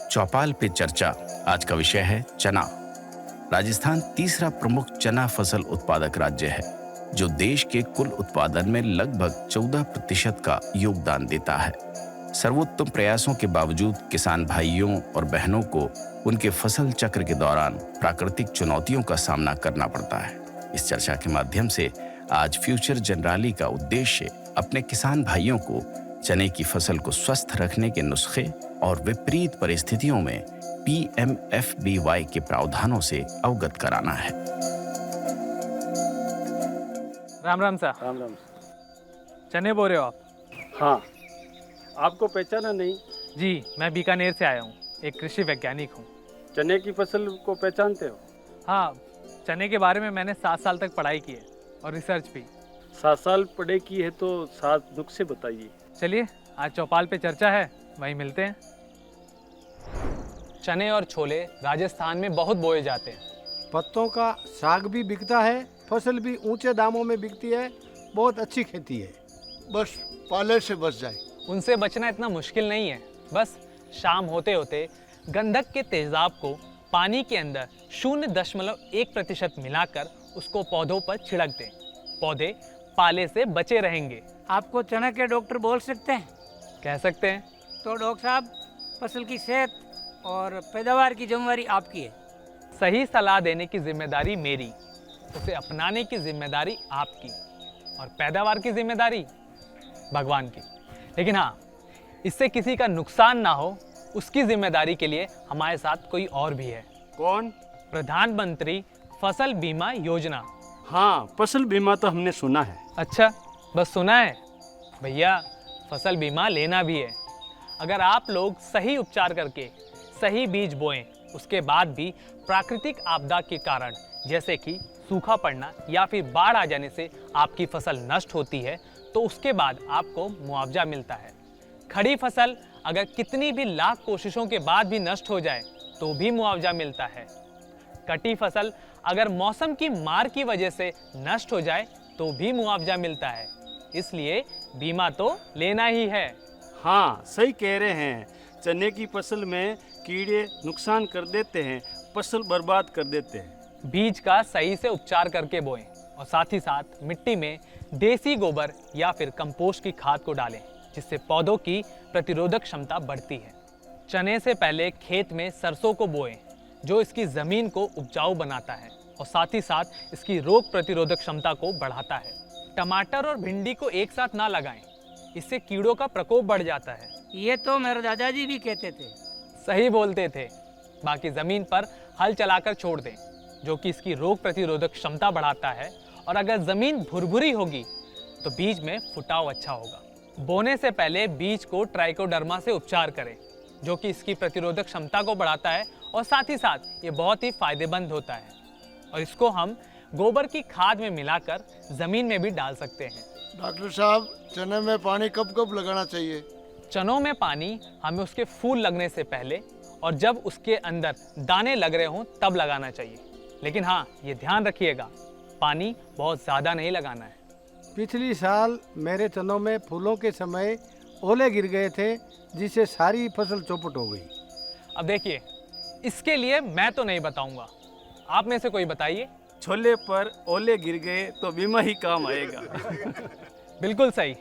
चौपाल पे चर्चा। आज का विषय है चना। राजस्थान तीसरा प्रमुख चना फसल उत्पादक राज्य है, जो देश के कुल उत्पादन में लगभग 14% का योगदान देता है। सर्वोत्तम प्रयासों के बावजूद किसान भाइयों और बहनों को उनके फसल चक्र के दौरान प्राकृतिक चुनौतियों का सामना करना पड़ता है। इस चर्चा के माध्यम से आज फ्यूचर जनराली का उद्देश्य अपने किसान भाइयों को चने की फसल को स्वस्थ रखने के नुस्खे और विपरीत परिस्थितियों में PMFBY के प्रावधानों से अवगत कराना है। राम राम सा। राम राम। चने बो रहे हो आप? हाँ, आपको पहचाना नहीं? जी, मैं बीकानेर से आया हूँ, एक कृषि वैज्ञानिक हूँ। चने की फसल को पहचानते हो? हाँ, चने के बारे में मैंने 7 साल तक पढ़ाई की है और रिसर्च भी। 7 साल पढ़ाई की है तो 7 नुस्खे बताइए। चलिए, आज चौपाल पे चर्चा है, वहीं मिलते हैं। चने और छोले राजस्थान में बहुत बोए जाते हैं। पत्तों का साग भी बिकता है, फसल भी ऊंचे दामों में बिकती है। बहुत अच्छी खेती है, बस पाले से बच जाए। उनसे बचना इतना मुश्किल नहीं है। बस शाम होते होते गंधक के तेजाब को पानी के अंदर 0.1% मिलाकर उसको पौधों पर छिड़क दें। पौधे पाले से बचे रहेंगे। आपको चना के डॉक्टर बोल सकते हैं? कह सकते हैं। तो डॉक्टर साहब, फसल की सेहत और पैदावार की जिम्मेदारी आपकी है। सही सलाह देने की जिम्मेदारी मेरी, उसे अपनाने की जिम्मेदारी आपकी और पैदावार की जिम्मेदारी भगवान की। लेकिन हाँ, इससे किसी का नुकसान ना हो, उसकी जिम्मेदारी के लिए हमारे साथ कोई और भी है। कौन? प्रधानमंत्री फसल बीमा योजना। हाँ, फसल बीमा तो हमने सुना है। अच्छा, बस सुना है? भैया, फसल बीमा लेना भी है। अगर आप लोग सही उपचार करके सही बीज बोएं, उसके बाद भी प्राकृतिक आपदा के कारण जैसे कि सूखा पड़ना या फिर बाढ़ आ जाने से आपकी फसल नष्ट होती है, तो उसके बाद आपको मुआवजा मिलता है। खड़ी फसल अगर कितनी भी लाख कोशिशों के बाद भी नष्ट हो जाए तो भी मुआवजा मिलता है। कटी फसल अगर मौसम की मार की वजह से नष्ट हो जाए तो भी मुआवजा मिलता है। इसलिए बीमा तो लेना ही है। हाँ, सही कह रहे हैं। चने की फसल में कीड़े नुकसान कर देते हैं, फसल बर्बाद कर देते हैं। बीज का सही से उपचार करके बोएं और साथ ही साथ मिट्टी में देसी गोबर या फिर कंपोस्ट की खाद को डालें, जिससे पौधों की प्रतिरोधक क्षमता बढ़ती है। चने से पहले खेत में सरसों को बोएं, जो इसकी जमीन को उपजाऊ बनाता है और साथ ही साथ इसकी रोग प्रतिरोधक क्षमता को बढ़ाता है। टमाटर और भिंडी को एक साथ ना लगाएं, इससे कीड़ों का प्रकोप बढ़ जाता है। ये तो मेरे दादाजी भी कहते थे। सही बोलते थे। बाकी जमीन पर हल चलाकर छोड़ दें, जो कि इसकी रोग प्रतिरोधक क्षमता बढ़ाता है। और अगर जमीन भुरभुरी होगी तो बीज में फुटाव अच्छा होगा। बोने से पहले बीज को ट्राइकोडर्मा से उपचार करें, जो कि इसकी प्रतिरोधक क्षमता को बढ़ाता है और साथ ही साथ ये बहुत ही फायदेमंद होता है। और इसको हम गोबर की खाद में मिलाकर जमीन में भी डाल सकते हैं। डॉक्टर साहब, चने में पानी कब कब लगाना चाहिए? चनों में पानी हमें उसके फूल लगने से पहले और जब उसके अंदर दाने लग रहे हों तब लगाना चाहिए। लेकिन हाँ, ये ध्यान रखिएगा, पानी बहुत ज़्यादा नहीं लगाना है। पिछली साल मेरे चनों में फूलों के समय ओले गिर गए थे, जिससे सारी फसल चौपट हो गई। अब देखिए, इसके लिए मैं तो नहीं बताऊंगा, आप में से कोई बताइए। छोले पर ओले गिर गए तो बीमा ही काम आएगा। बिल्कुल सही।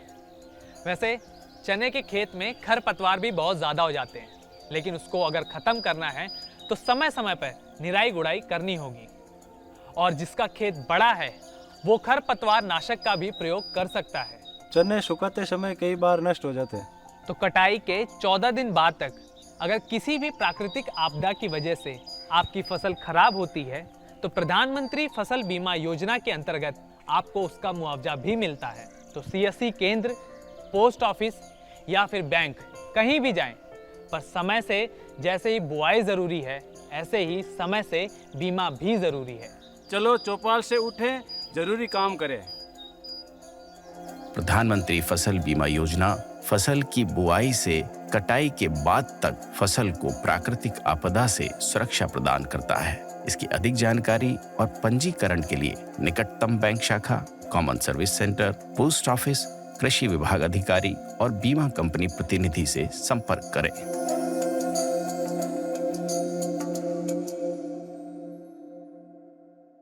वैसे चने के खेत में खरपतवार भी बहुत ज़्यादा हो जाते हैं, लेकिन उसको अगर ख़त्म करना है तो समय समय पर निराई गुड़ाई करनी होगी। और जिसका खेत बड़ा है वो खरपतवार नाशक का भी प्रयोग कर सकता है। चने सुखाते समय कई बार नष्ट हो जाते हैं, तो कटाई के 14 दिन बाद तक अगर किसी भी प्राकृतिक आपदा की वजह से आपकी फसल खराब होती है तो प्रधानमंत्री फसल बीमा योजना के अंतर्गत आपको उसका मुआवजा भी मिलता है। तो CSC केंद्र, पोस्ट ऑफिस या फिर बैंक, कहीं भी जाएं, पर समय से जैसे ही बुआई ज़रूरी है, ऐसे ही समय से बीमा भी ज़रूरी है। चलो चौपाल से उठें, जरूरी काम करें। प्रधानमंत्री फसल बीमा योजना फसल की बुआई से कटाई के बाद तक फसल को प्राकृतिक आपदा से सुरक्षा प्रदान करता है। इसकी अधिक जानकारी और पंजीकरण के लिए निकटतम बैंक शाखा, common service centre, post office, कृषि विभाग अधिकारी और बीमा कंपनी प्रतिनिधि से संपर्क करें।